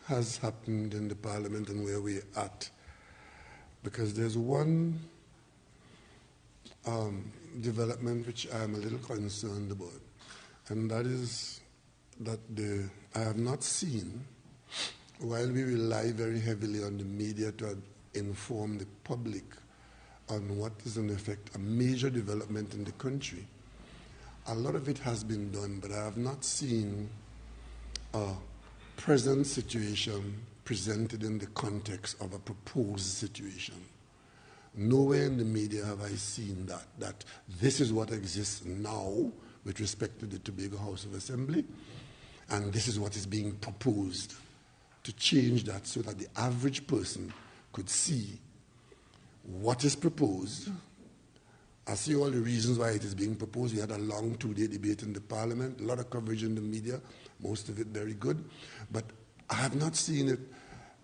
has happened in the Parliament and where we're at, because there's one development which I'm a little concerned about, and that is that I have not seen, while we rely very heavily on the media to inform the public on what is in effect a major development in the country, a lot of it has been done, but I have not seen a present situation presented in the context of a proposed situation. Nowhere in the media have I seen that this is what exists now with respect to the Tobago House of Assembly, and this is what is being proposed to change that so that the average person could see what is proposed. I see all the reasons why it is being proposed. We had a long two-day debate in the Parliament, a lot of coverage in the media, most of it very good, but I have not seen it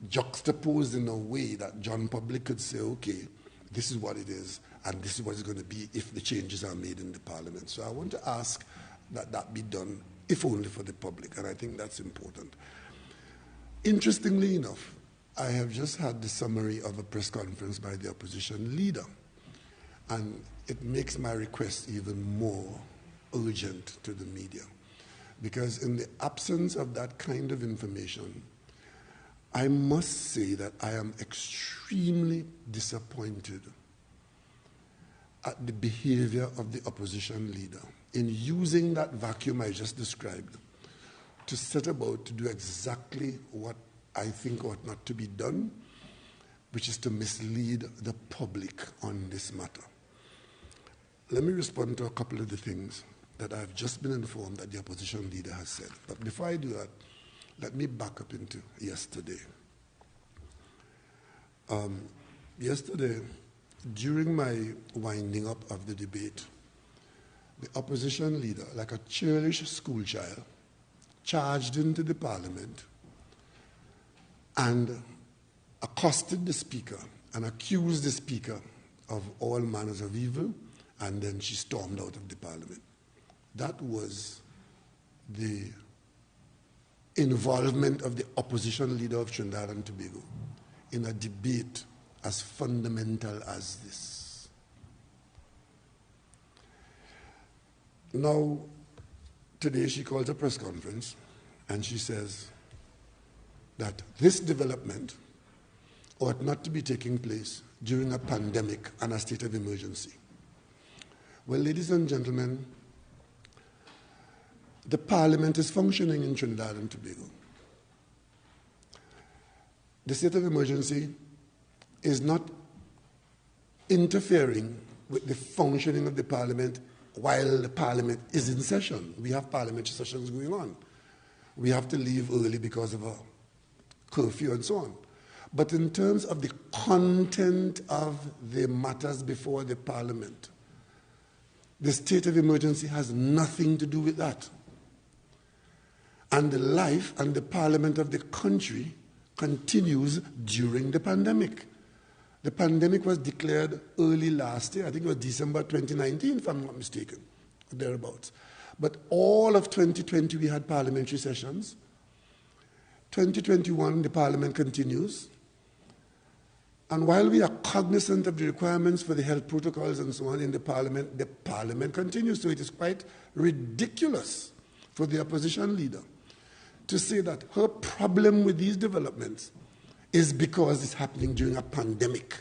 juxtaposed in a way that John Public could say, okay, this is what it is, and this is what it's going to be if the changes are made in the Parliament. So I want to ask that that be done, if only for the public, and I think that's important. Interestingly enough, I have just had the summary of a press conference by the opposition leader, and it makes my request even more urgent to the media, because in the absence of that kind of information, I must say that I am extremely disappointed at the behavior of the opposition leader in using that vacuum I just described to set about to do exactly what I think ought not to be done, which is to mislead the public on this matter. Let me respond to a couple of the things that I've just been informed that the opposition leader has said. But before I do that, let me back up into yesterday. Yesterday, during my winding up of the debate, the opposition leader, like a churlish schoolchild, charged into the Parliament and accosted the Speaker and accused the Speaker of all manners of evil, and then she stormed out of the Parliament. That was the involvement of the opposition leader of Trinidad and Tobago in a debate as fundamental as this. Now, today she calls a press conference and she says that this development ought not to be taking place during a pandemic and a state of emergency. Well, ladies and gentlemen, the Parliament is functioning in Trinidad and Tobago. The state of emergency is not interfering with the functioning of the Parliament while the Parliament is in session. We have parliamentary sessions going on. We have to leave early because of a curfew and so on. But in terms of the content of the matters before the Parliament, the state of emergency has nothing to do with that. And the life and the Parliament of the country continues during the pandemic. The pandemic was declared early last year. I think it was December 2019, if I'm not mistaken, or thereabouts. But all of 2020, we had parliamentary sessions. 2021, the Parliament continues. And while we are cognizant of the requirements for the health protocols and so on in the Parliament continues. So it is quite ridiculous for the opposition leader to say that her problem with these developments is because it's happening during a pandemic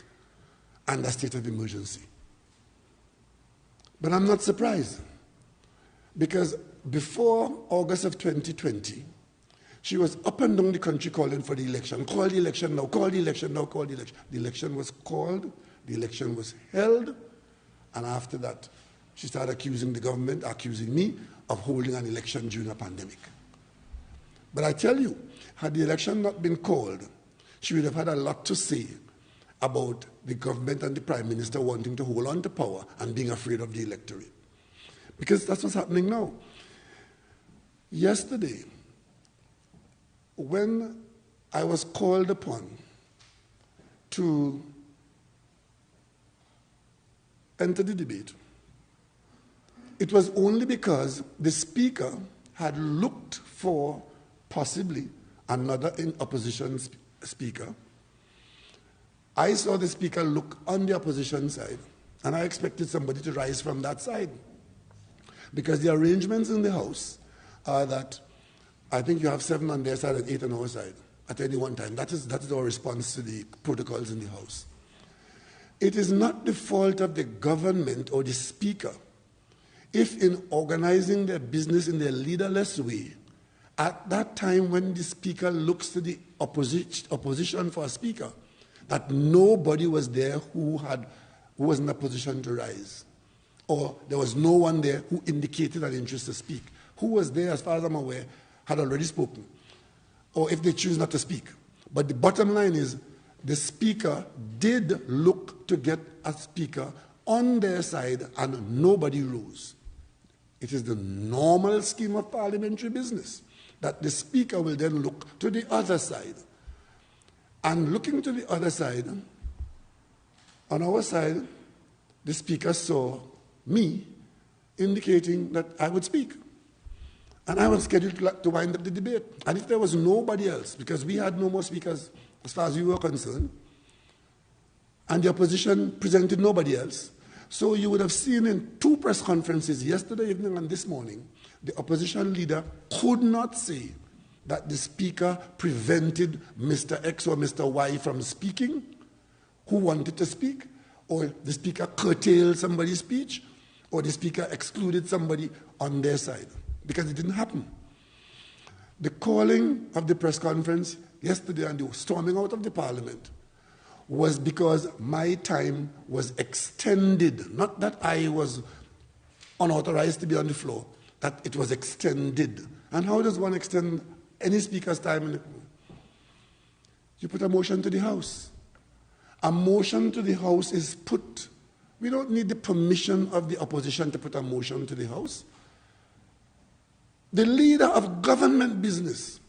and a state of emergency. But I'm not surprised, because before August of 2020, she was up and down the country calling for the election. Call the election now, call the election now, call the election. The election was called, the election was held, and after that, she started accusing the government, accusing me of holding an election during a pandemic. But I tell you, had the election not been called, she would have had a lot to say about the government and the Prime Minister wanting to hold on to power and being afraid of the electorate. Because that's what's happening now. Yesterday, when I was called upon to enter the debate, it was only because the Speaker had looked for possibly another opposition speaker, I saw the speaker look on the opposition side, and I expected somebody to rise from that side. Because the arrangements in the House are that I think you have 7 on their side and 8 on our side at any one time. That is our response to the protocols in the House. It is not the fault of the government or the speaker if in organizing their business in their leaderless way, at that time when the speaker looks to the opposition for a speaker, that nobody was there who was in a position to rise. Or there was no one there who indicated an interest to speak. Who was there, as far as I'm aware, had already spoken. Or if they choose not to speak. But the bottom line is, the speaker did look to get a speaker on their side and nobody rose. It is the normal scheme of parliamentary business that the speaker will then look to the other side. And looking to the other side, on our side, the speaker saw me indicating that I would speak. And I was scheduled to wind up the debate. And if there was nobody else, because we had no more speakers as far as we were concerned, and the opposition presented nobody else, so you would have seen in 2 press conferences yesterday evening and this morning, the opposition leader could not say that the speaker prevented Mr. X or Mr. Y from speaking, who wanted to speak, or the speaker curtailed somebody's speech, or the speaker excluded somebody on their side, because it didn't happen. The calling of the press conference yesterday and the storming out of the parliament was because my time was extended, not that I was unauthorized to be on the floor, that it was extended. And how does one extend any speaker's time? You put a motion to the House. A motion to the House is put. We don't need the permission of the opposition to put a motion to the House. The leader of government business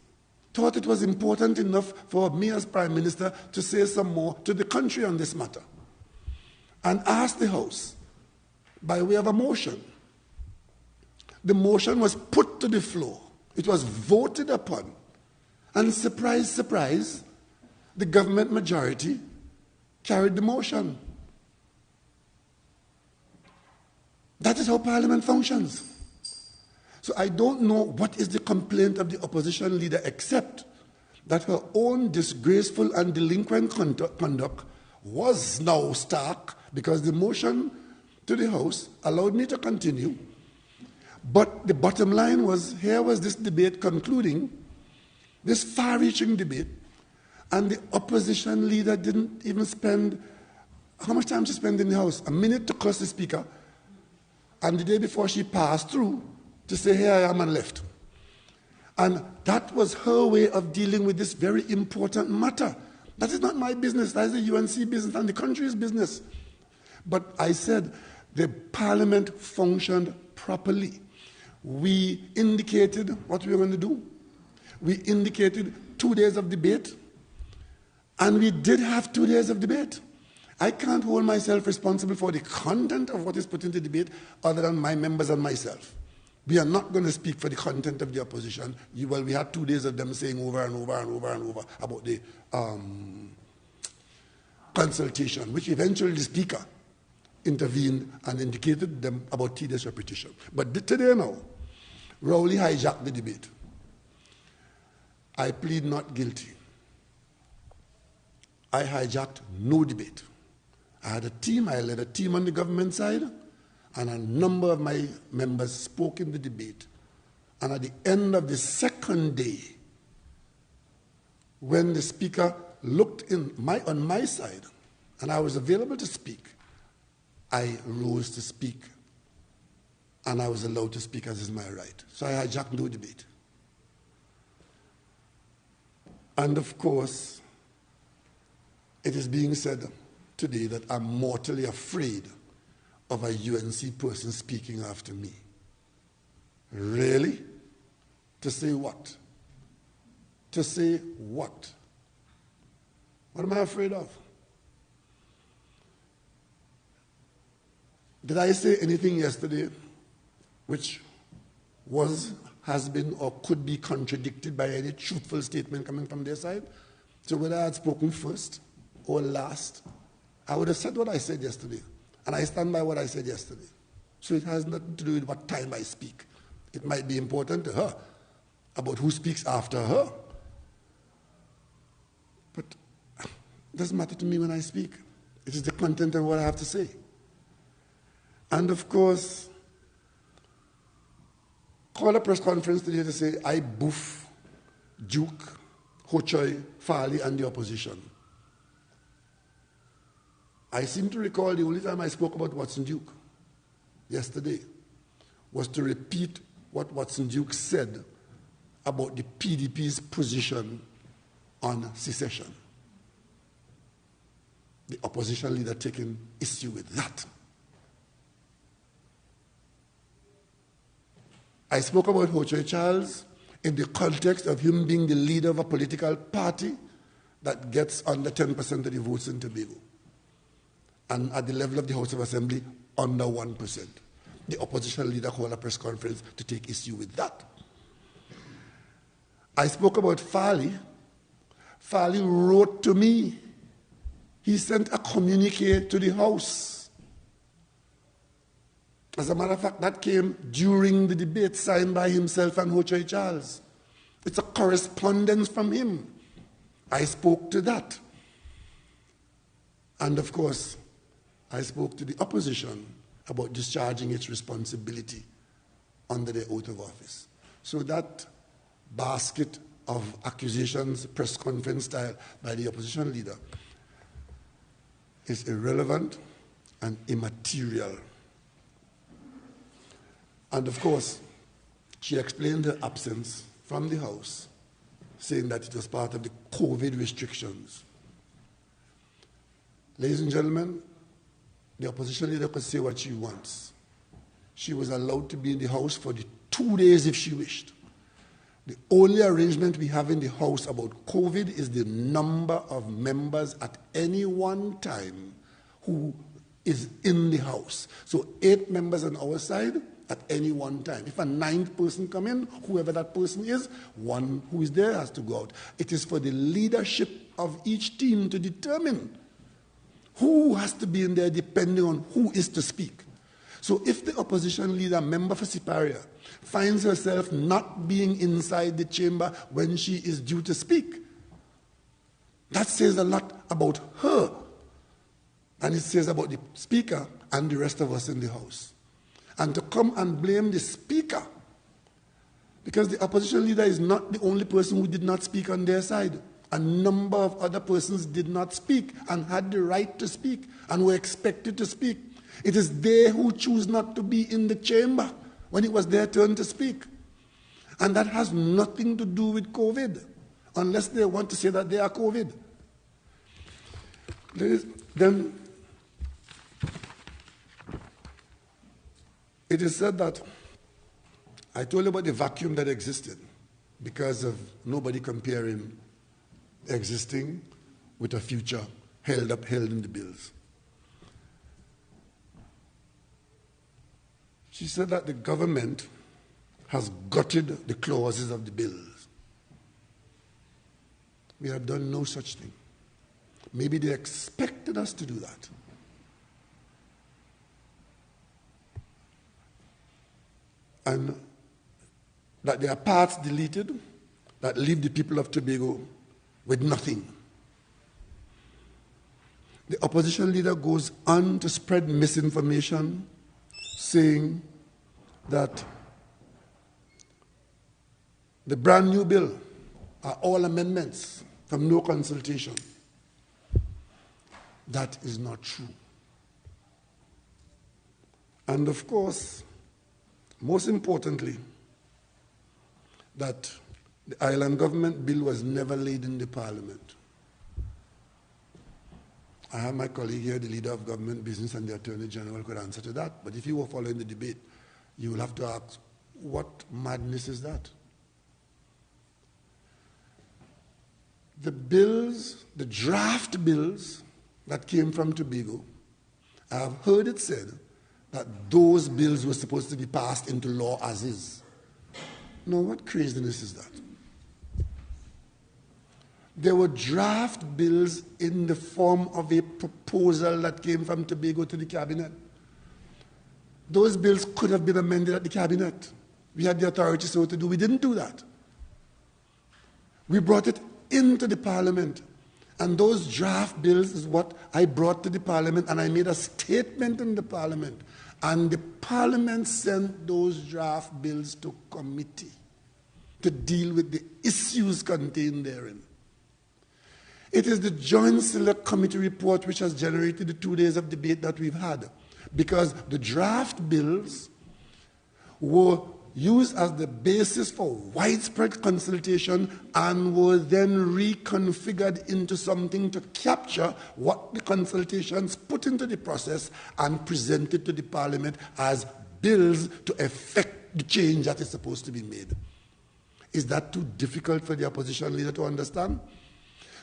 thought it was important enough for me as Prime Minister to say some more to the country on this matter and asked the House by way of a motion. The motion was put to the floor. It was voted upon. And surprise, surprise, the government majority carried the motion. That is how Parliament functions. So I don't know what is the complaint of the opposition leader except that her own disgraceful and delinquent conduct was now stark because the motion to the House allowed me to continue. But the bottom line was, here was this debate concluding, this far-reaching debate, and the opposition leader didn't even spend, how much time she spent in the House? A minute to curse the speaker. And the day before she passed through, to say, here I am, and left. And that was her way of dealing with this very important matter. That is not my business. That is the UNC business and the country's business. But I said the Parliament functioned properly. We indicated what we were going to do. We indicated 2 days of debate. And we did have 2 days of debate. I can't hold myself responsible for the content of what is put into debate other than my members and myself. We are not going to speak for the content of the opposition. Well, we had 2 days of them saying over and over and over and over about the consultation, which eventually the speaker intervened and indicated them about tedious repetition. But today now, Rowley hijacked the debate. I plead not guilty. I hijacked no debate. I had a team, I led a team on the government side, and a number of my members spoke in the debate. And at the end of the second day, when the speaker looked on my side, and I was available to speak, I rose to speak. And I was allowed to speak as is my right. So I hijacked no debate. And of course, it is being said today that I'm mortally afraid of a UNC person speaking after me. Really? To say what? To say what? What am I afraid of? Did I say anything yesterday which was has been or could be contradicted by any truthful statement coming from their side. So whether I had spoken first or last, I would have said what I said yesterday. And I stand by what I said yesterday. So it has nothing to do with what time I speak. It might be important to her about who speaks after her. But it doesn't matter to me when I speak. It is the content of what I have to say. And of course, call a press conference today to say, I boof Duke, Hochoy, Farley, and the opposition. I seem to recall the only time I spoke about Watson Duke yesterday was to repeat what Watson Duke said about the PDP's position on secession. The opposition leader taking issue with that. I spoke about Hochoy Charles in the context of him being the leader of a political party that gets under 10% of the votes in Tobago. And at the level of the House of Assembly, under 1%. The opposition leader called a press conference to take issue with that. I spoke about Farley. Farley wrote to me. He sent a communique to the House. As a matter of fact, that came during the debate signed by himself and Hochoy Charles. It's a correspondence from him. I spoke to that. And of course, I spoke to the opposition about discharging its responsibility under their oath of office. So that basket of accusations, press conference style, by the opposition leader is irrelevant and immaterial. And of course, she explained her absence from the House, saying that it was part of the COVID restrictions. Ladies and gentlemen, the opposition leader could say what she wants. She was allowed to be in the House for the 2 days if she wished. The only arrangement we have in the House about COVID is the number of members at any one time who is in the House. So 8 members on our side at any one time. If a 9th person come in, whoever that person is, one who is there has to go out. It is for the leadership of each team to determine who has to be in there depending on who is to speak. So if the opposition leader, member for Siparia, finds herself not being inside the chamber when she is due to speak, that says a lot about her. And it says about the speaker and the rest of us in the House. And to come and blame the speaker, because the opposition leader is not the only person who did not speak on their side. A number of other persons did not speak and had the right to speak and were expected to speak. It is they who choose not to be in the chamber when it was their turn to speak. And that has nothing to do with COVID, unless they want to say that they are COVID. Then it is said that I told you about the vacuum that existed because of nobody comparing existing with a future held in the bills. She said that the government has gutted the clauses of the bills. We have done no such thing. Maybe they expected us to do that. And that there are parts deleted that leave the people of Tobago with nothing. The opposition leader goes on to spread misinformation, saying that the brand new bill are all amendments from no consultation. That is not true. And of course, most importantly, that the island government bill was never laid in the Parliament. I have my colleague here, the leader of government business and the Attorney General could answer to that. But if you were following the debate, you will have to ask, what madness is that? The bills, the draft bills that came from Tobago, I have heard it said that those bills were supposed to be passed into law as is. Now, what craziness is that? There were draft bills in the form of a proposal that came from Tobago to the cabinet. Those bills could have been amended at the cabinet. We had the authority so to do. We didn't do that. We brought it into the parliament. And those draft bills is what I brought to the parliament, and I made a statement in the parliament. And the parliament sent those draft bills to committee to deal with the issues contained therein. It is the Joint Select Committee report which has generated the 2 days of debate that we've had, because the draft bills were used as the basis for widespread consultation and were then reconfigured into something to capture what the consultations put into the process and presented to the parliament as bills to effect the change that is supposed to be made. Is that too difficult for the opposition leader to understand?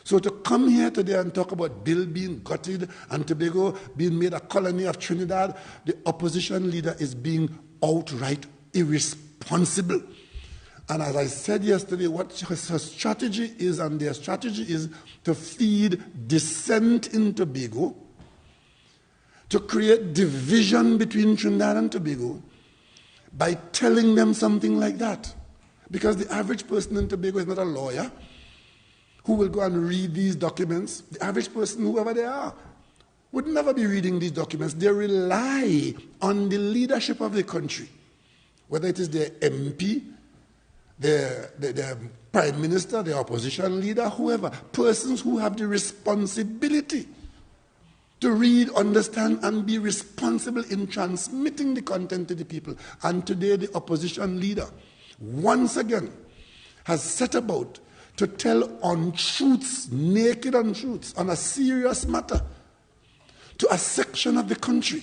So to come here today and talk about bill being gutted and Tobago being made a colony of Trinidad, the opposition leader is being outright irresponsible. And as I said yesterday, what her strategy is, and their strategy is to feed dissent in Tobago, to create division between Trinidad and Tobago by telling them something like that. Because the average person in Tobago is not a lawyer who will go and read these documents. The average person, whoever they are, would never be reading these documents. They rely on the leadership of the country, whether it is their MP, their prime minister, their opposition leader, whoever, persons who have the responsibility to read, understand, and be responsible in transmitting the content to the people. And today the opposition leader, once again, has set about to tell untruths, naked untruths, on a serious matter to a section of the country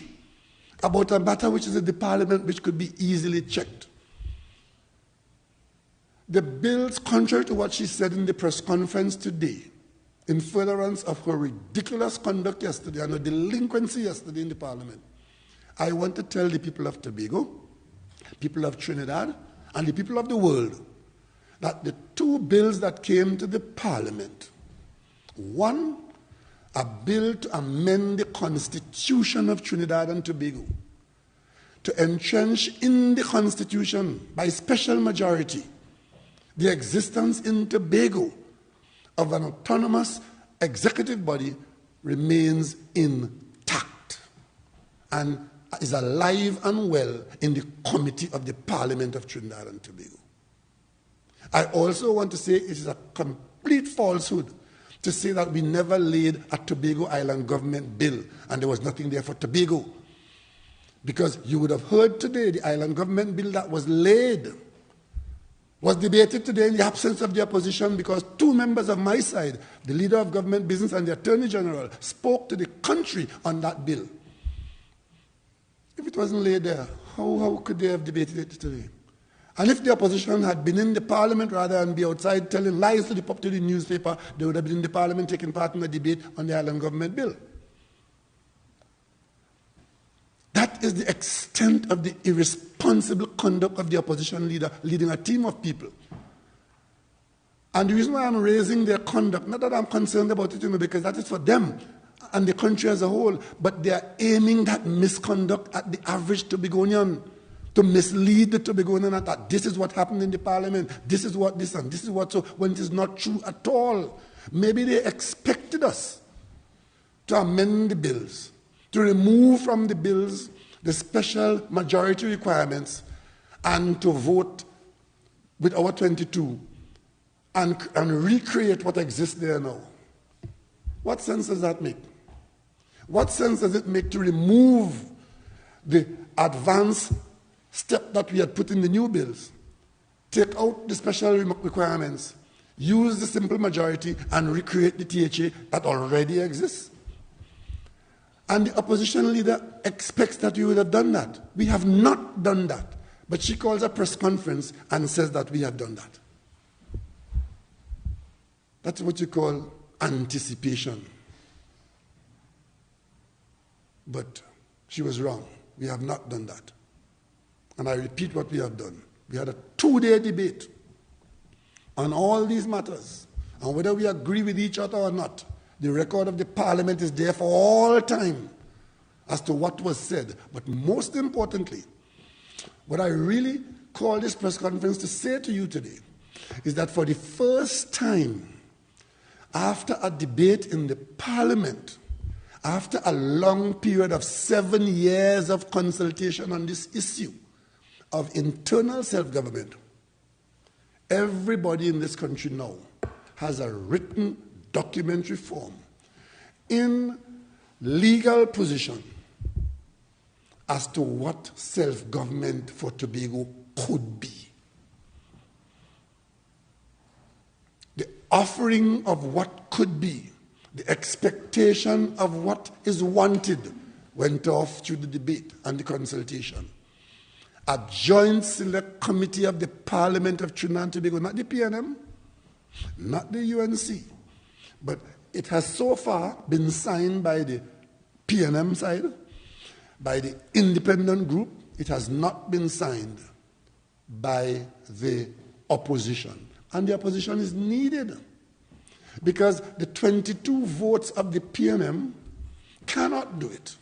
about a matter which is in the parliament which could be easily checked. The bills, contrary to what she said in the press conference today, in furtherance of her ridiculous conduct yesterday and her delinquency yesterday in the parliament, I want to tell the people of Tobago, people of Trinidad, and the people of the world that the two bills that came to the parliament, one, a bill to amend the constitution of Trinidad and Tobago, to entrench in the constitution by special majority the existence in Tobago of an autonomous executive body, remains intact and is alive and well in the committee of the Parliament of Trinidad and Tobago. I also want to say it is a complete falsehood to say that we never laid a Tobago Island government bill and there was nothing there for Tobago. Because you would have heard today the island government bill that was laid was debated today in the absence of the opposition, because two members of my side, the leader of government business and the Attorney General, spoke to the country on that bill. If it wasn't laid there, how could they have debated it today? And if the opposition had been in the parliament rather than be outside telling lies to the newspaper, they would have been in the parliament taking part in the debate on the island government bill. That is the extent of the irresponsible conduct of the opposition leader leading a team of people. And the reason why I'm raising their conduct, not that I'm concerned about it, because that is for them and the country as a whole, but they are aiming that misconduct at the average Tobagonian, to mislead the Tobagonian that this is what happened in the parliament, this is what this and this is what so, when it is not true at all. Maybe they expected us to amend the bills, to remove from the bills the special majority requirements and to vote with our 22 and recreate what exists there now. What sense does that make? What sense does it make to remove the advance step that we had put in the new bills, take out the special requirements, use the simple majority and recreate the THA that already exists? And the opposition leader expects that we would have done that. We have not done that. But she calls a press conference and says that we have done that. That's what you call anticipation. But she was wrong. We have not done that. And I repeat what we have done. We had a 2-day debate on all these matters. And whether we agree with each other or not, the record of the Parliament is there for all time as to what was said. But most importantly, what I really call this press conference to say to you today is that for the first time, after a debate in the Parliament, after a long period of 7 years of consultation on this issue of internal self-government, everybody in this country now has a written documentary form in legal position as to what self-government for Tobago could be. The offering of what could be, the expectation of what is wanted went off through the debate and the consultation. A joint select committee of the Parliament of Trinidad and Tobago, not the PNM, not the UNC, but it has so far been signed by the PNM side, by the independent group. It has not been signed by the opposition. And the opposition is needed because the 22 votes of the PNM cannot do it.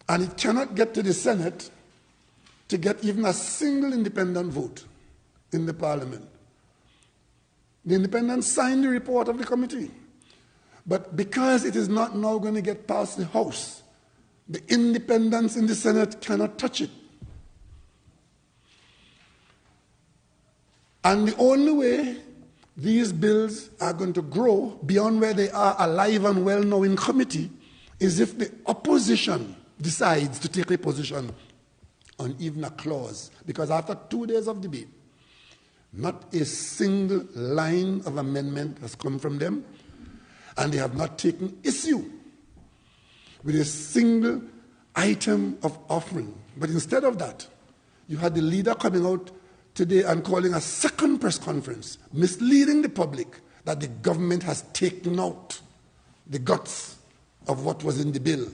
And it cannot get to the Senate to get even a single independent vote in the Parliament. The independents signed the report of the committee. But because it is not now going to get past the House, the independents in the Senate cannot touch it. And the only way these bills are going to grow beyond where they are alive and well now in committee is if the opposition decides to take a position on even a clause. Because after 2 days of debate, not a single line of amendment has come from them, and they have not taken issue with a single item of offering. But instead of that, you had the leader coming out today and calling a second press conference, misleading the public that the government has taken out the guts of what was in the bill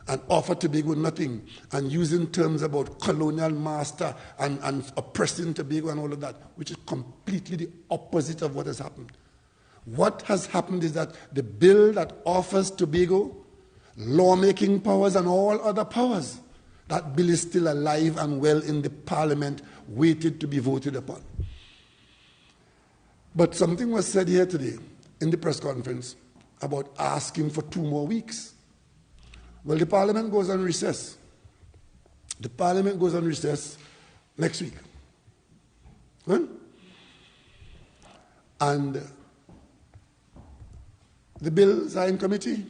and offered Tobago nothing, and using terms about colonial master and oppressing Tobago and all of that, which is completely the opposite of what has happened. What has happened is that the bill that offers Tobago lawmaking powers and all other powers, that bill is still alive and well in the Parliament, waited to be voted upon. But something was said here today in the press conference about asking for 2 more weeks. Well, the Parliament goes on recess. The Parliament goes on recess next week. Right? And the bills are in committee,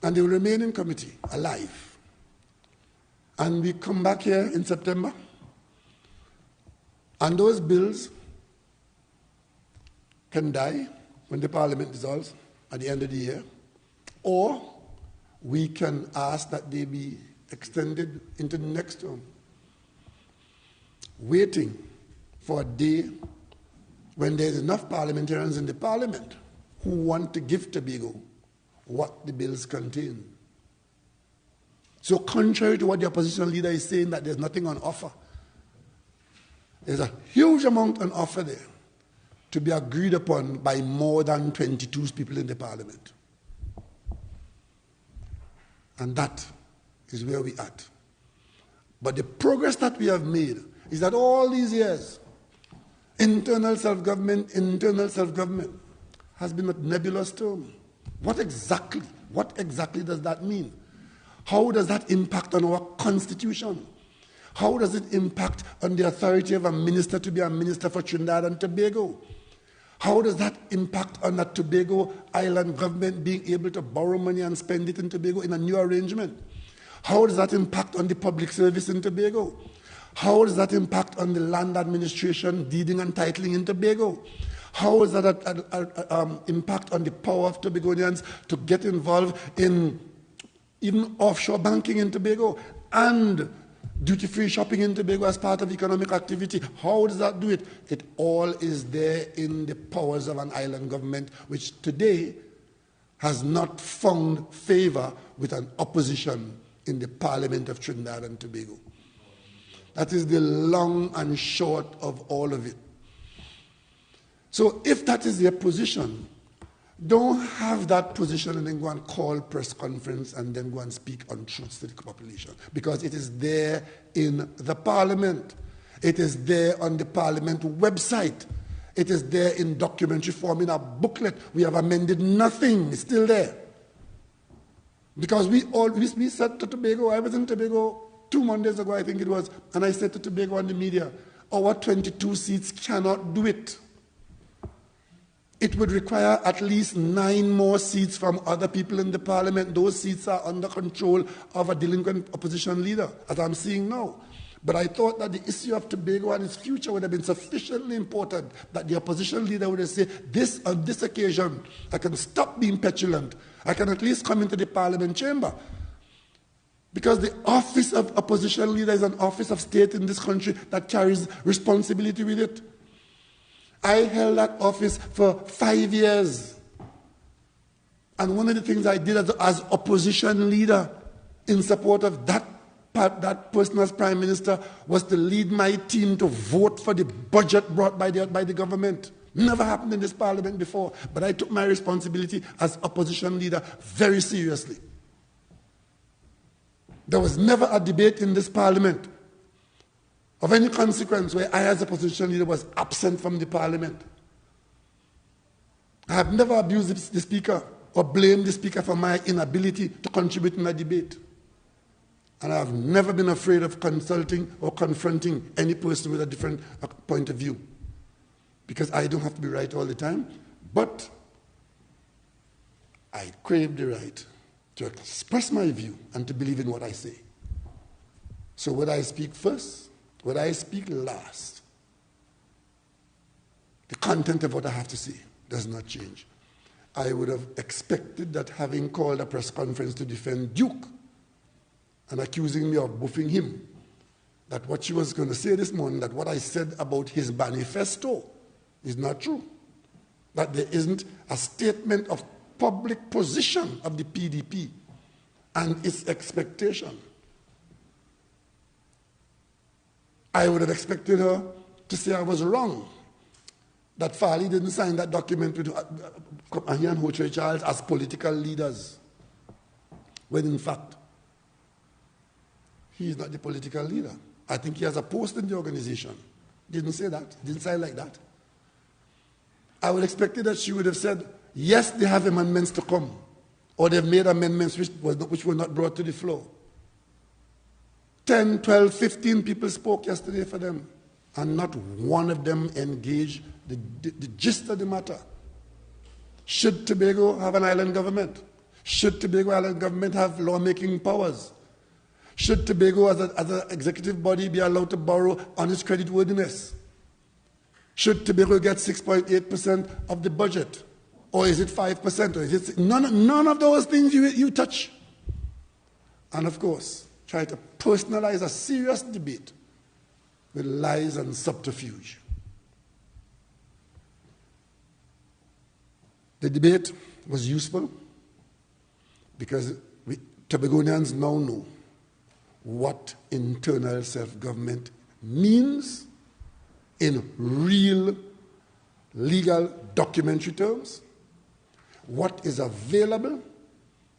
and they will remain in committee, alive. And we come back here in September, and those bills can die when the Parliament dissolves at the end of the year, or we can ask that they be extended into the next term, waiting for a day when there's enough parliamentarians in the Parliament who want to give Tobago what the bills contain. So contrary to what the opposition leader is saying, that there's nothing on offer, there's a huge amount on offer there to be agreed upon by more than 22 people in the Parliament. And that is where we're at. But the progress that we have made is that all these years, internal self-government has been a nebulous term. What exactly does that mean? How does that impact on our constitution? How does it impact on the authority of a minister to be a minister for Trinidad and Tobago? How does that impact on the Tobago Island government being able to borrow money and spend it in Tobago in a new arrangement? How does that impact on the public service in Tobago? How does that impact on the land administration, deeding and titling in Tobago? How does that impact on the power of Tobagonians to get involved in even offshore banking in Tobago and duty-free shopping in Tobago as part of economic activity? How does that do it? It all is there in the powers of an island government, which today has not found favor with an opposition in the Parliament of Trinidad and Tobago. That is the long and short of all of it. So if that is their position, don't have that position and then go and call press conference and then go and speak untruths to the population. Because it is there in the Parliament. It is there on the Parliament website. It is there in documentary form in a booklet. We have amended nothing. It's still there. Because we said to Tobago, I was in Tobago 2 Mondays ago, I think it was, and I said to Tobago on the media, our 22 seats cannot do it. It would require at least 9 more seats from other people in the Parliament. Those seats are under control of a delinquent opposition leader, as I'm seeing now. But I thought that the issue of Tobago and its future would have been sufficiently important that the opposition leader would have said, on this occasion, I can stop being petulant. I can at least come into the Parliament chamber. Because the office of opposition leader is an office of state in this country that carries responsibility with it. I held that office for 5 years. And one of the things I did as opposition leader in support of that person as Prime Minister was to lead my team to vote for the budget brought by the government. Never happened in this Parliament before. But I took my responsibility as opposition leader very seriously. There was never a debate in this Parliament of any consequence where I as opposition leader was absent from the Parliament. I have never abused the Speaker or blamed the Speaker for my inability to contribute in a debate. And I have never been afraid of consulting or confronting any person with a different point of view. Because I don't have to be right all the time, but I crave the right to express my view and to believe in what I say. So whether I speak first, whether I speak last, the content of what I have to say does not change. I would have expected that having called a press conference to defend Duke and accusing me of buffing him, that what she was going to say this morning, that what I said about his manifesto is not true. That there isn't a statement of public position of the PDP and its expectation. I would have expected her to say I was wrong, that Farley didn't sign that document with he and Hotre Charles as political leaders, when in fact, he is not the political leader. I think he has a post in the organization. Didn't say that, didn't sign like that. I would have expected that she would have said, yes, they have amendments to come, or they've made amendments which were not brought to the floor. 10, 12, 15 people spoke yesterday for them, and not one of them engaged the gist of the matter. Should Tobago have an island government? Should Tobago Island government have lawmaking powers? Should Tobago as an executive body be allowed to borrow on its creditworthiness? Should Tobago get 6.8% of the budget? Or is it 5%? Or is it none of those things you touch. And of course, try to personalize a serious debate with lies and subterfuge. The debate was useful because Tobagonians now know what internal self-government means in real legal documentary terms, what is available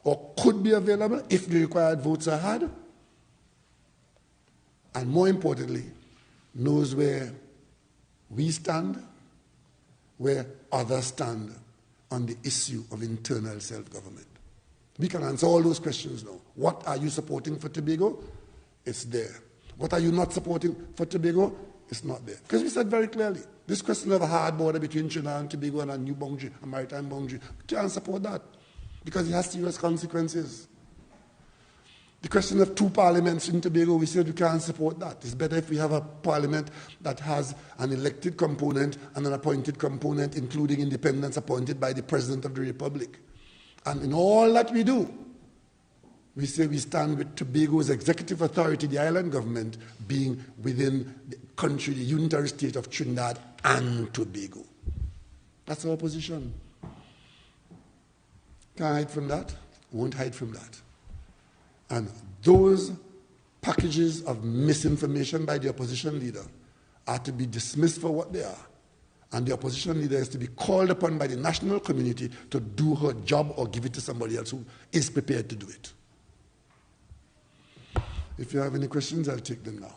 or could be available if the required votes are had, and more importantly, knows where we stand, where others stand on the issue of internal self-government. We can answer all those questions now. What are you supporting for Tobago? It's there. What are you not supporting for Tobago? It's not there. Because we said very clearly, this question of a hard border between Trinidad and Tobago and a new boundary, a maritime boundary, we can't support that because it has serious consequences. The question of 2 parliaments in Tobago, we said we can't support that. It's better if we have a parliament that has an elected component and an appointed component, including independents appointed by the President of the Republic. And in all that we do, we say we stand with Tobago's executive authority, the island government, being within the country, the unitary state of Trinidad and Tobago. That's our position. Can't hide from that. Won't hide from that. And those packages of misinformation by the opposition leader are to be dismissed for what they are. And the opposition leader is to be called upon by the national community to do her job or give it to somebody else who is prepared to do it. If you have any questions, I'll take them now.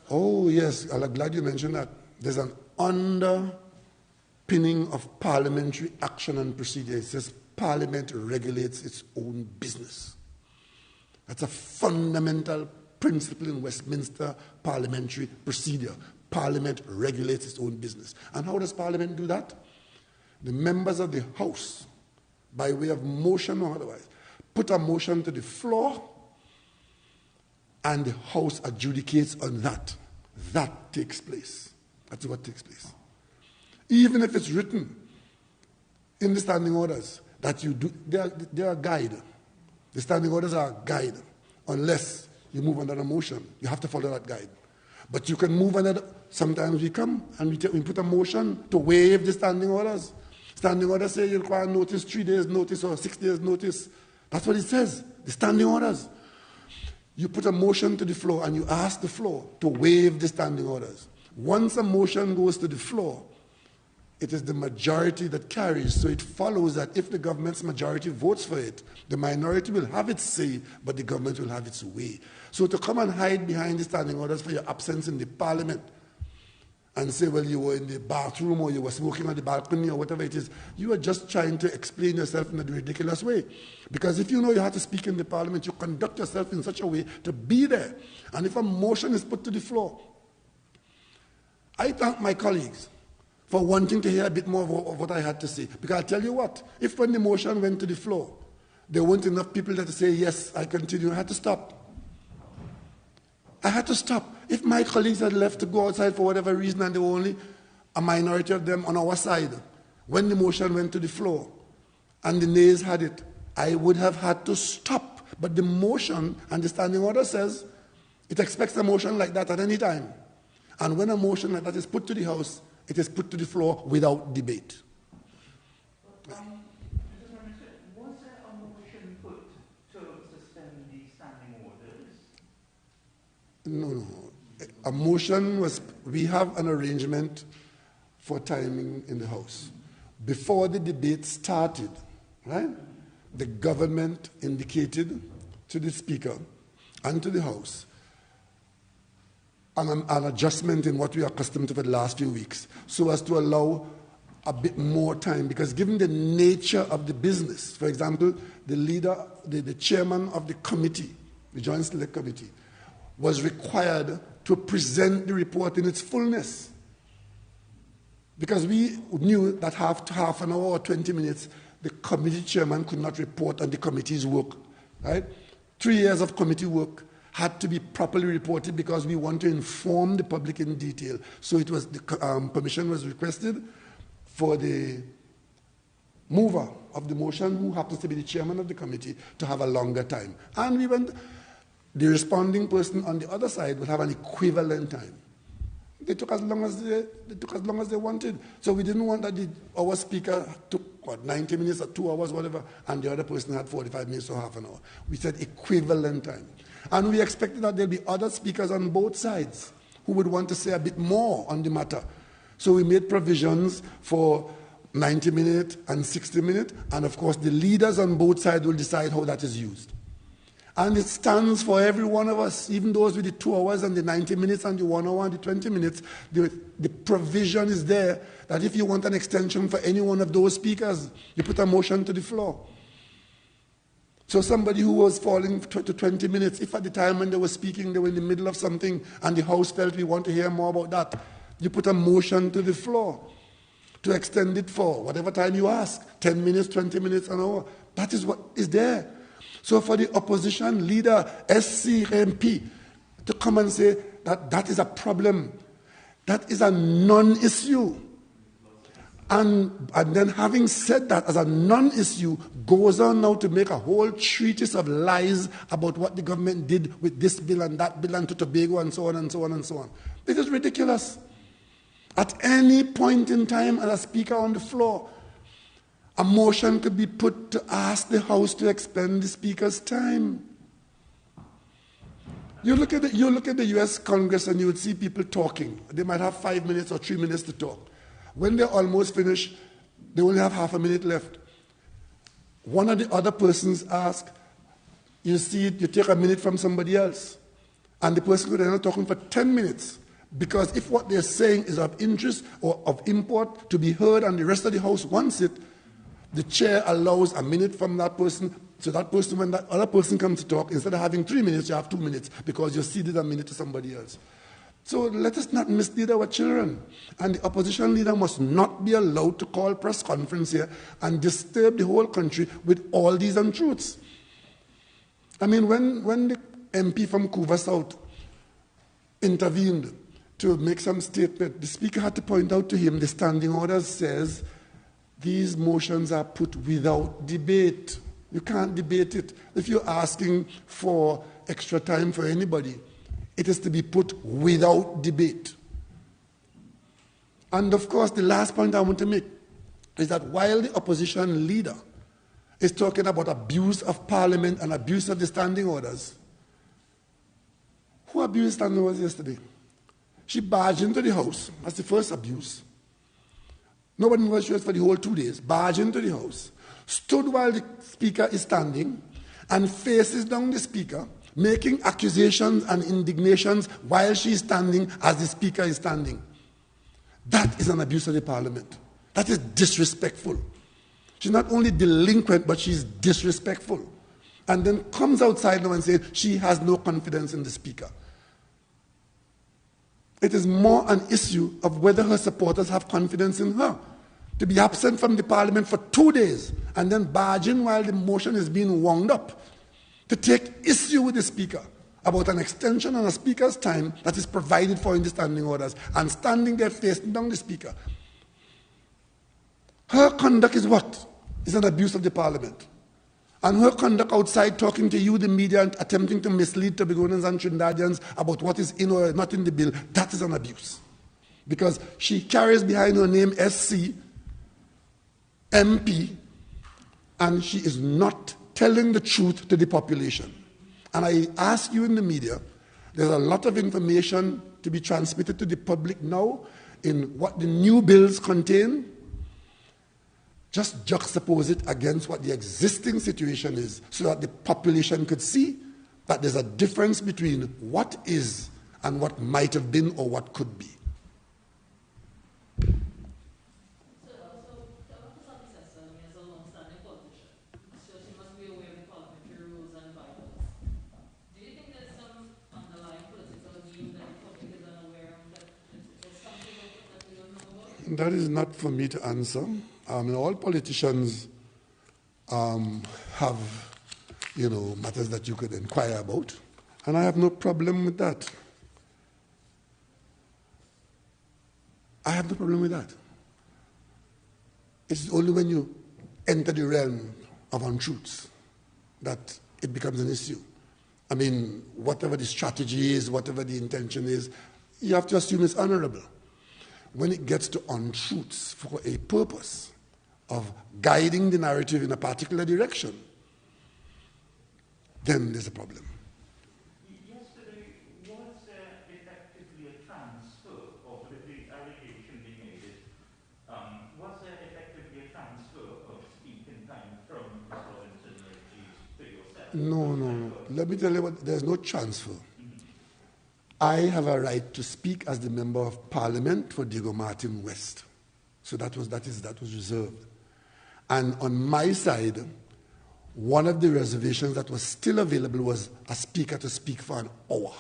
Oh, yes, I'm glad you mentioned that. There's an underpinning of parliamentary action and procedure. It says Parliament regulates its own business. That's a fundamental principle in Westminster parliamentary procedure. Parliament regulates its own business. And how does Parliament do that? The members of the House, by way of motion or otherwise, put a motion to the floor, and the House adjudicates on that. That takes place. That's what takes place. Even if it's written in the standing orders that you do, they are a guide. The standing orders are a guide. Unless you move under a motion, you have to follow that guide. But you can move under. Sometimes we come and we put a motion to waive the standing orders. Standing orders say you require notice, 3 days notice or 6 days notice. That's what it says. The standing orders. You put a motion to the floor and you ask the floor to waive the standing orders. Once a motion goes to the floor, it is the majority that carries. So it follows that if the government's majority votes for it, the minority will have its say, but the government will have its way. So to come and hide behind the standing orders for your absence in the parliament and say, well, you were in the bathroom or you were smoking on the balcony or whatever it is, you are just trying to explain yourself in a ridiculous way. Because if you know you have to speak in the parliament, you conduct yourself in such a way to be there. And if a motion is put to the floor, I thank my colleagues for wanting to hear a bit more of what I had to say. Because I'll tell you what, if when the motion went to the floor, there weren't enough people there to say, yes, I continue, I had to stop. I had to stop. If my colleagues had left to go outside for whatever reason and there were only a minority of them on our side, when the motion went to the floor and the nays had it, I would have had to stop. But the motion and the standing order says it expects a motion like that at any time. And when a motion like that is put to the House, it is put to the floor without debate. Was there a motion put to suspend the standing orders? No. A motion was, we have an arrangement for timing in the House. Before the debate started, right, the government indicated to the Speaker and to the House an adjustment in what we are accustomed to for the last few weeks, so as to allow a bit more time, because given the nature of the business, for example, the leader, the chairman of the committee, the Joint Select Committee, was required to present the report in its fullness. Because we knew that half an hour or 20 minutes, the committee chairman could not report on the committee's work. Right? 3 years of committee work had to be properly reported because we want to inform the public in detail. So it was the permission was requested for the mover of the motion, who happens to be the chairman of the committee, to have a longer time. And we went. The responding person on the other side would have an equivalent time. They took as long as they wanted. So we didn't want that our speaker took 90 minutes or 2 hours, whatever, and the other person had 45 minutes or half an hour. We said equivalent time. And we expected that there'll be other speakers on both sides who would want to say a bit more on the matter. So we made provisions for 90 minutes and 60 minutes, and of course the leaders on both sides will decide how that is used. And it stands for every one of us, even those with the 2 hours and the 90 minutes and the 1 hour and the 20 minutes. The provision is there that if you want an extension for any one of those speakers, you put a motion to the floor. So somebody who was falling to 20 minutes, if at the time when they were speaking, they were in the middle of something and the House felt we want to hear more about that, you put a motion to the floor to extend it for whatever time you ask, 10 minutes, 20 minutes, an hour. That is what is there. So for the opposition leader, SC, MP, to come and say that that is a problem, that is a non-issue. And then having said that as a non-issue, goes on now to make a whole treatise of lies about what the government did with this bill and that bill and to Tobago and so on and so on and so on. It is ridiculous. At any point in time, as a speaker on the floor, a motion could be put to ask the House to extend the speaker's time. You look at the U.S. Congress and you would see people talking. They might have 5 minutes or 3 minutes to talk. When they're almost finished, they only have half a minute left. One of the other persons asks, you see it, you take a minute from somebody else. And the person could end up talking for 10 minutes. Because if what they're saying is of interest or of import to be heard and the rest of the House wants it, the chair allows a minute from that person. So that person, when that other person comes to talk, instead of having 3 minutes, you have 2 minutes because you ceded a minute to somebody else. So let us not mislead our children. And the opposition leader must not be allowed to call press conference here and disturb the whole country with all these untruths. I mean, when the MP from Couva South intervened to make some statement, the Speaker had to point out to him the standing order says these motions are put without debate. You can't debate it. If you're asking for extra time for anybody, it is to be put without debate. And of course, the last point I want to make is that while the opposition leader is talking about abuse of Parliament and abuse of the standing orders, who abused standing orders yesterday? She barged into the House. That's the first abuse. Nobody was sure for the whole 2 days. Barged into the House, stood while the Speaker is standing, and faces down the Speaker, making accusations and indignations while she is standing as the Speaker is standing. That is an abuse of the Parliament. That is disrespectful. She's not only delinquent, but she's disrespectful. And then comes outside now and says she has no confidence in the Speaker. It is more an issue of whether her supporters have confidence in her. To be absent from the Parliament for 2 days and then barge in while the motion is being wound up, to take issue with the Speaker about an extension on a Speaker's time that is provided for in the standing orders, and standing there facing down the Speaker. Her conduct is what? Is an abuse of the Parliament. And her conduct outside talking to you, the media, and attempting to mislead Tobagoans and Trinidadians about what is in or not in the bill, that is an abuse. Because she carries behind her name SC, MP, and she is not telling the truth to the population. And I ask you in the media, there's a lot of information to be transmitted to the public now in what the new bills contain. Just juxtapose it against what the existing situation is so that the population could see that there's a difference between what is and what might have been or what could be. That is not for me to answer. All politicians have, matters that you could inquire about, and I have no problem with that. I have no problem with that. It's only when you enter the realm of untruths that it becomes an issue. I mean, whatever the strategy is, whatever the intention is, you have to assume it's honorable. When it gets to untruths for a purpose of guiding the narrative in a particular direction, then there's a problem. Yesterday, was there effectively a transfer, or the allegation being made is, was there effectively a transfer of speaking time from Ms. Robinson to yourself? No. Let me tell you what, there's no transfer. I have a right to speak as the Member of Parliament for Diego Martin West. So that was reserved. And on my side, one of the reservations that was still available was a speaker to speak for an hour.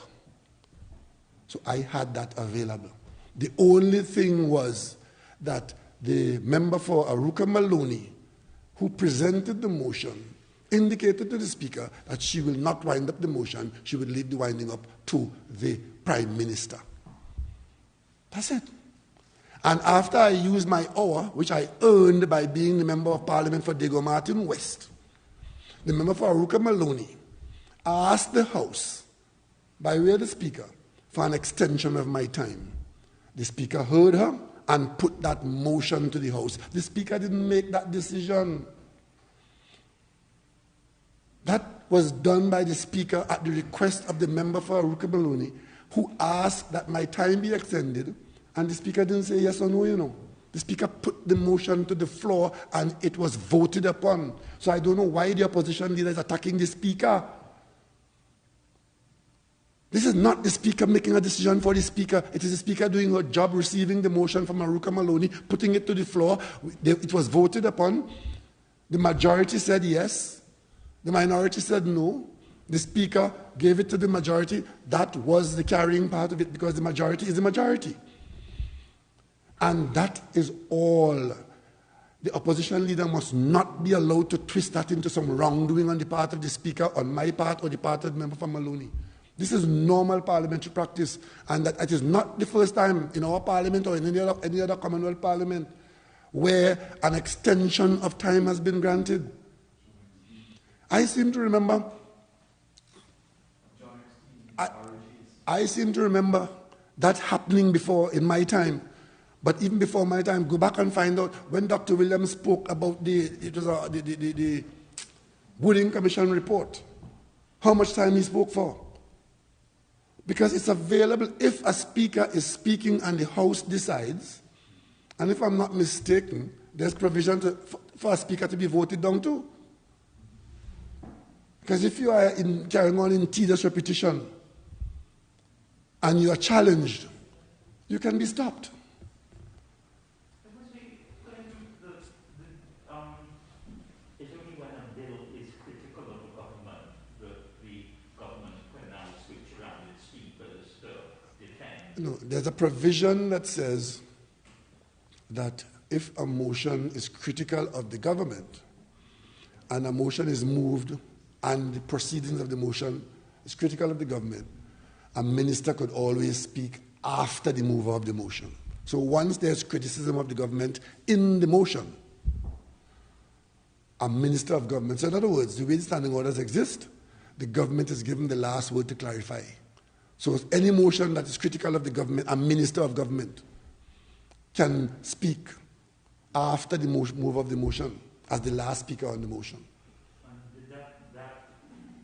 So I had that available. The only thing was that the member for Aruka Maloney, who presented the motion, indicated to the Speaker that she will not wind up the motion, she would leave the winding up to the Prime Minister. That's it. And after I used my hour, which I earned by being the Member of Parliament for Diego Martin West, the member for Aruka Maloney asked the House, by way of the Speaker, for an extension of my time. The Speaker heard her and put that motion to the House. The Speaker didn't make that decision. That was done by the Speaker at the request of the member for Aruka Maloney, who asked that my time be extended, and the Speaker didn't say yes or no, you know. The Speaker put the motion to the floor and it was voted upon. So I don't know why the opposition leader is attacking the Speaker. This is not the Speaker making a decision for the Speaker. It is the Speaker doing her job, receiving the motion from Aruka Maloney, putting it to the floor. It was voted upon. The majority said yes. The minority said no. The Speaker gave it to the majority. That was the carrying part of it, because the majority is the majority. And that is all. The opposition leader must not be allowed to twist that into some wrongdoing on the part of the Speaker, on my part, or the part of the member for Maloney. This is normal parliamentary practice, and that it is not the first time in our parliament or in any other Commonwealth parliament where an extension of time has been granted. I seem to remember that happening before in my time. But even before my time, go back and find out when Dr. Williams spoke about the Wooding Commission report, how much time he spoke for. Because it's available if a speaker is speaking and the House decides, and if I'm not mistaken, there's provision for a speaker to be voted down too. Because if you are carrying on in tedious repetition and you are challenged, you can be stopped. It's only when a bill is critical of the government that the government can now switch around its speakers to defend. No, there's a provision that says that if a motion is critical of the government and a motion is moved and the proceedings of the motion is critical of the government, a minister could always speak after the mover of the motion. So once there's criticism of the government in the motion, a minister of government, so in other words, the way the standing orders exist, the government is given the last word to clarify. So any motion that is critical of the government, a minister of government can speak after the move of the motion as the last speaker on the motion.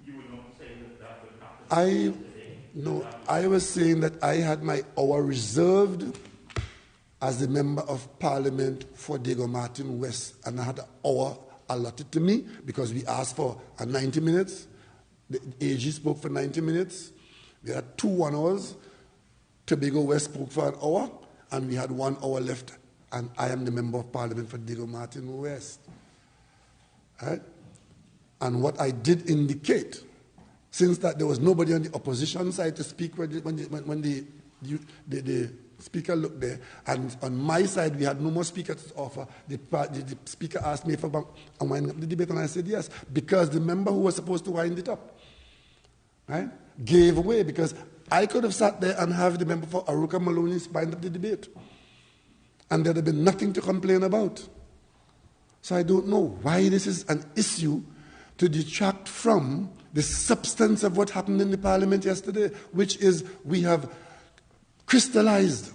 You would not say that would happen today? No, I was saying that I had my hour reserved as the member of Parliament for Diego Martin West, and I had an hour allotted to me because we asked for 90 minutes. The AG spoke for 90 minutes. We had 2 1 hours. Tobago West spoke for an hour, and we had 1 hour left. And I am the member of Parliament for Diego Martin West. Right? And what I did indicate, since that there was nobody on the opposition side to speak when the speaker looked there, and on my side we had no more speakers to offer, the speaker asked me if I'm winding up the debate, and I said yes, because the member who was supposed to wind it up, right, gave away, because I could have sat there and have the member for Aruka Maloney wind up the debate, and there'd have been nothing to complain about. So I don't know why this is an issue to detract from the substance of what happened in the Parliament yesterday, which is we have crystallized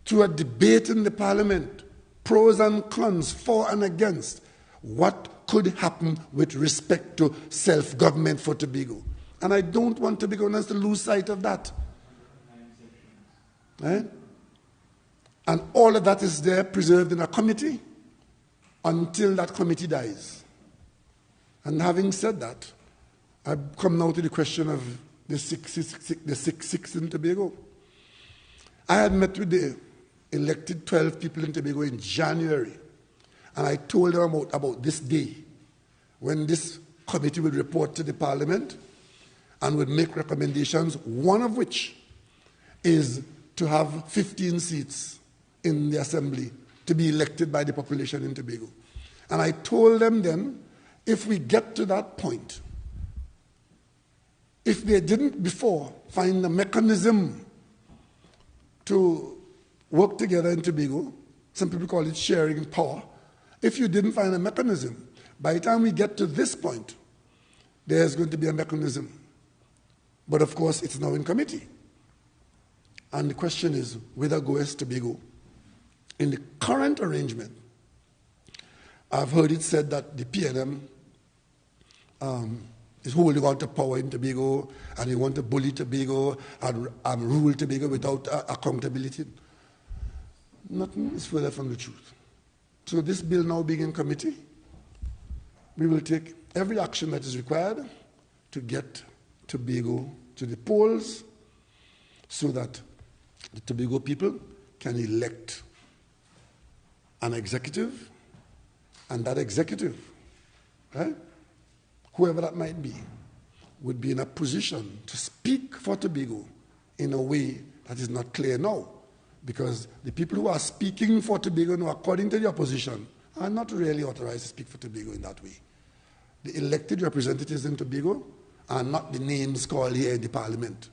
through a debate in the Parliament, pros and cons, for and against, what could happen with respect to self-government for Tobago. And I don't want Tobagoans to lose sight of that. Right? And all of that is there preserved in a committee until that committee dies. And having said that, I come now to the question of the 6 in Tobago. I had met with the elected 12 people in Tobago in January, and I told them about this day when this committee would report to the Parliament and would make recommendations, one of which is to have 15 seats in the Assembly to be elected by the population in Tobago. And I told them then, if we get to that point, if they didn't before find a mechanism to work together in Tobago, some people call it sharing power, if you didn't find a mechanism, by the time we get to this point, there's going to be a mechanism. But of course, it's now in committee. And the question is, whether goes Tobago. In the current arrangement, I've heard it said that the PNM is holding on to power in Tobago, and they want to bully Tobago and rule Tobago without accountability. Nothing is further from the truth. So this bill now being in committee, we will take every action that is required to get Tobago to the polls so that the Tobago people can elect an executive, and that executive, right, whoever that might be, would be in a position to speak for Tobago in a way that is not clear now. Because the people who are speaking for Tobago now, according to the opposition, are not really authorized to speak for Tobago in that way. The elected representatives in Tobago are not the names called here in the parliament.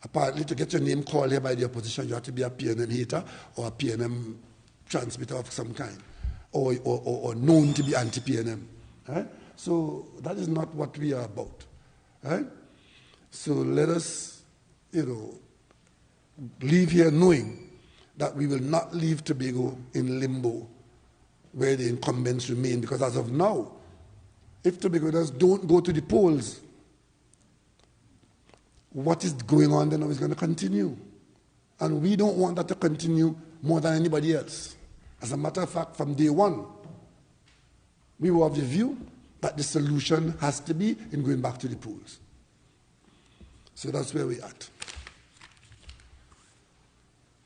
Apparently, to get your name called here by the opposition, you have to be a PNM hater or a PNM transmitter of some kind, or known to be anti-PNM. Right? So that is not what we are about. Right? So let us, leave here knowing that we will not leave Tobago in limbo where the incumbents remain, because as of now, if Tobagoans don't go to the polls, what is going on then is going to continue. And we don't want that to continue more than anybody else. As a matter of fact, from day one, we were of the view that the solution has to be in going back to the polls. So that's where we're at.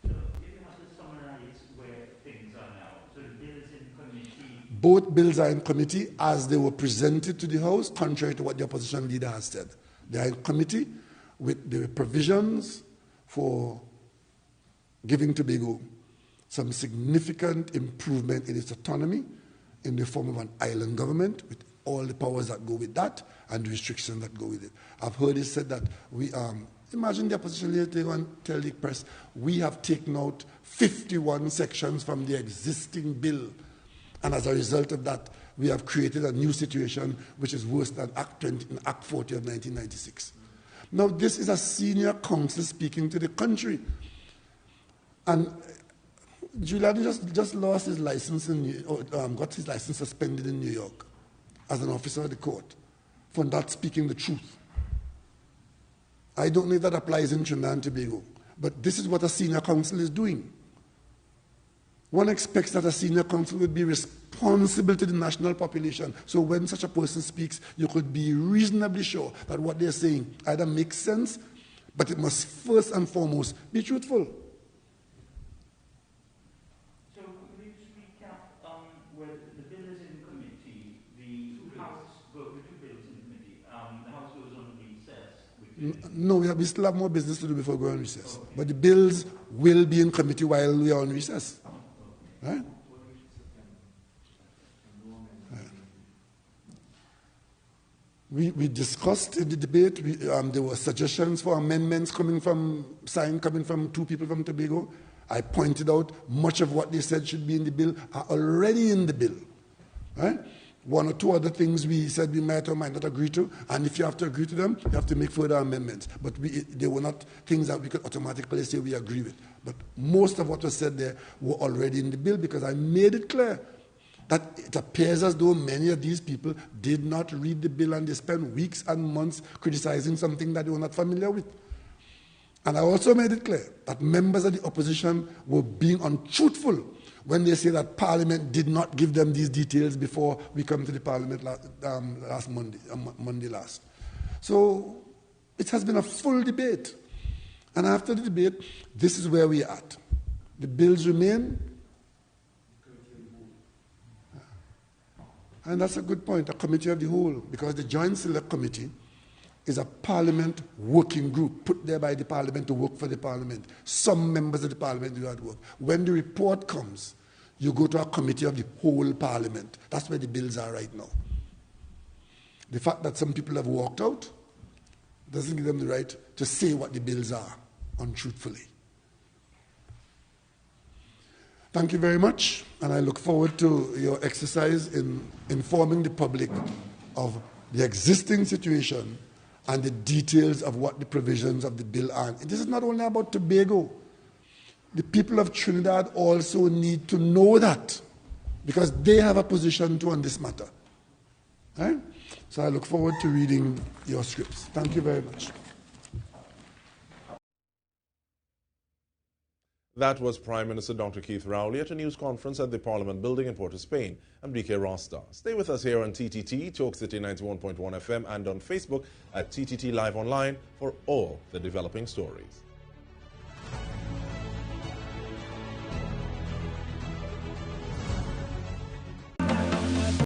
So if you have to summarize where things are now, so the bill is in committee. Both bills are in committee as they were presented to the House, contrary to what the opposition leader has said. They are in committee with the provisions for giving Tobago some significant improvement in its autonomy in the form of an island government with all the powers that go with that and the restrictions that go with it. I've heard it said that we, imagine the opposition leader and tell the press, we have taken out 51 sections from the existing bill, and as a result of that, we have created a new situation which is worse than Act 40 of 1996. Now, this is a senior counsel speaking to the country. And Giuliani just lost his license, got his license suspended in New York as an officer of the court for not speaking the truth. I don't know if that applies in Trinidad and Tobago, but this is what a senior counsel is doing. One expects that a senior counsel would be responsible to the national population. So when such a person speaks, you could be reasonably sure that what they're saying either makes sense, but it must first and foremost be truthful. So could you just recap where the bill is in committee, the House goes with two bills in committee, the House goes on recess. No, we still have more business to do before going on recess. Okay. But the bills will be in committee while we are on recess. Right? We discussed in the debate, there were suggestions for amendments coming from two people from Tobago. I pointed out much of what they said should be in the bill are already in the bill. Right? One or two other things we said we might or might not agree to, and if you have to agree to them, you have to make further amendments. But they were not things that we could automatically say we agree with. But most of what was said there were already in the bill because I made it clear that it appears as though many of these people did not read the bill and they spent weeks and months criticizing something that they were not familiar with. And I also made it clear that members of the opposition were being untruthful when they say that Parliament did not give them these details before we come to the Parliament last Monday last. So it has been a full debate. And after the debate, this is where we are at. The bills remain. And that's a good point, a committee of the whole, because the Joint Select Committee is a Parliament working group put there by the Parliament to work for the Parliament. Some members of the Parliament do that work. When the report comes, you go to a committee of the whole Parliament. That's where the bills are right now. The fact that some people have walked out doesn't give them the right to say what the bills are untruthfully. Thank you very much, and I look forward to your exercise in informing the public of the existing situation and the details of what the provisions of the bill are. And this is not only about Tobago. The people of Trinidad also need to know that, because they have a position too on this matter. Right? So I look forward to reading your scripts. Thank you very much. That was Prime Minister Dr. Keith Rowley at a news conference at the Parliament building in Port of Spain. I'm DK Rasta. Stay with us here on TTT, Talk City 91.1 FM, and on Facebook at TTT Live Online for all the developing stories.